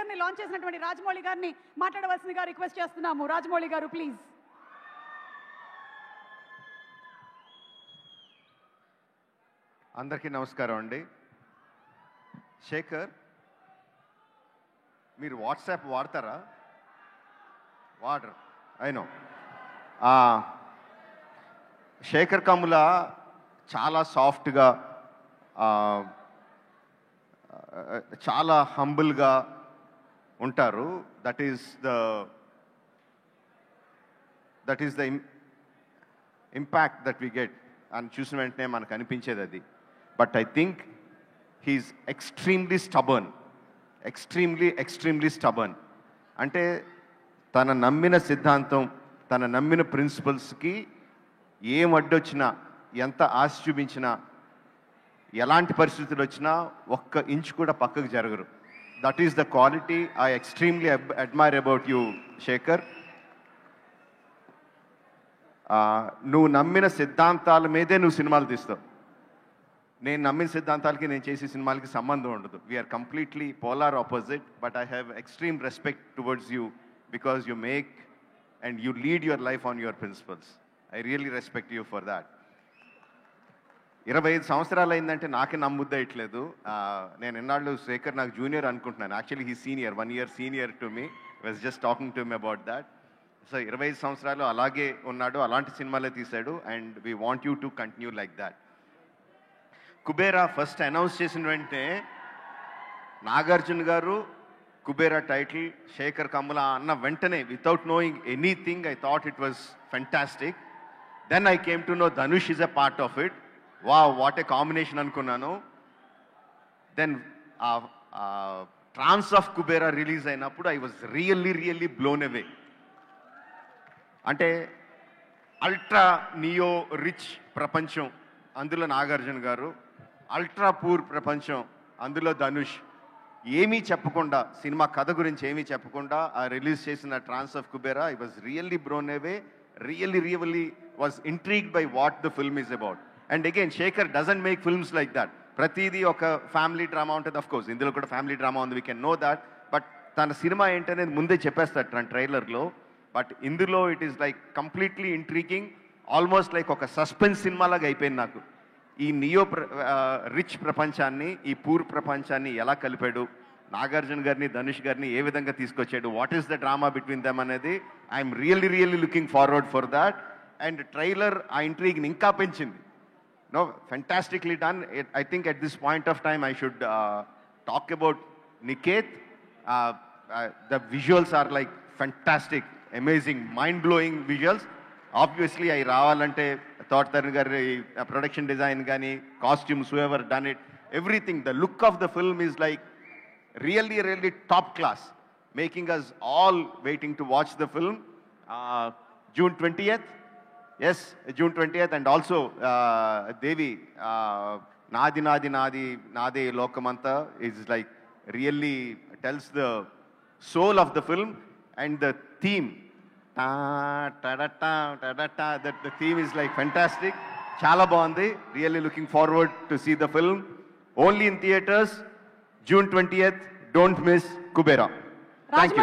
ట్రైలర్ని launch చేసినటువంటి రాజమౌళి గారిని మాట్లాడవలసిందిగా రిక్వెస్ట్ చేస్తున్నాము. రాజమౌళి గారు ప్లీజ్. అందరికీ నమస్కారం అండి. శేఖర్, మీరు వాట్సాప్ వాడతారా? వాడరు, అయినో. శేఖర్ కమ్ముల చాలా సాఫ్ట్గా, చాలా హంబుల్గా ఉంటారు. That is the impact that we get అని చూసిన వెంటనే మనకు అనిపించేది అది. But I think he's extremely stubborn. అంటే తన నమ్మిన సిద్ధాంతం, తన నమ్మిన ప్రిన్సిపల్స్కి ఏం అడ్డొచ్చినా, ఎంత ఆశ చూపించినా, ఎలాంటి పరిస్థితులు వచ్చినా ఒక్క ఇంచు కూడా పక్కకు జరగరు. That is the quality I extremely admire about you Shekhar. నువ్వు నమ్మిన సిద్ధాంతాల మీదే నువ్వు సినిమాలు తీస్తావు. నేను నమ్మిన సిద్ధాంతాలకి, నేను చేసే సినిమాలకి సంబంధం ఉండదు. We are completely polar opposite. But I have extreme respect towards you because you make and you lead your life on your principles. I really respect you for that. 25 సంవత్సరాలు అయిందంటే నాకే నమ్ముద్దయట్లేదు. నేను ఎన్నాళ్ళు శేఖర్ నాకు జూనియర్ అనుకుంటున్నాను. Actually he senior, 1 year senior to me. Was just talking to me about that. So 25 సంవత్సరాలు అలాగే ఉన్నాడు, అలాంటి సినిమాలే తీశాడు. And we want you to continue like that. Kubera first announce చేసిన వెంటనే నాగార్జున గారు కుబేరా టైటిల్ శేఖర్ కమ్ముల అన్న వెంటనే, without knowing anything, I thought it was fantastic. Then I came to know Dhanush is a part of it. Wow, what a combination అనుకున్నాను. Then trance of Kubera release అయినప్పుడు I was really blown away. అంటే ultra neo rich ప్రపంచం, అందులో నాగార్జున గారు. Ultra poor ప్రపంచం, అందులో ధనుష్. ఏమీ చెప్పకుండా, సినిమా కథ గురించి ఏమీ చెప్పకుండా రిలీజ్ చేసిన trance of Kubera, I was really blown away. Really was intrigued by what the film is about. And again Shekhar doesn't make films like that. ప్రతిదీ ఒక ఫ్యామిలీ డ్రామా ఉంటుంది. అఫ్ కోర్స్ ఇందులో కూడా ఫ్యామిలీ డ్రామా ఉంది, we can know that. But తన cinema ఏంటనేది ముందే చెప్పేస్తాడు తన ట్రైలర్లో. బట్ ఇందులో it is like completely intriguing, almost like ఒక సస్పెన్స్ సినిమాలాగా అయిపోయింది నాకు. ఈ నియో రిచ్ ప్రపంచాన్ని, ఈ పూర్ ప్రపంచాన్ని ఎలా కలిపాడు, నాగార్జున గారిని ధనుష్ గారిని ఏ విధంగా తీసుకొచ్చాడు, what is the drama between them అనేది I'm really looking forward for that. And trailer ఆ ఇంట్రీగ్ని ఇంకా పెంచింది. No, fantastically done. I think at this point of time I should talk about Niket. The visuals are like fantastic, amazing, mind-blowing visuals. Obviously, I ravalante Thought Tarun gari production design gani, costumes, whoever done it, everything. The look of the film is like really top class, making us all waiting to watch the film. June 20th. Yes, June 20th. And also Devi, Nadi Nade Lokamanta is like really tells the soul of the film. And the theme, that the theme is like fantastic. Chala bandi. Really looking forward to see the film. Only in theaters, June 20th. Don't miss Kubera. Thank you.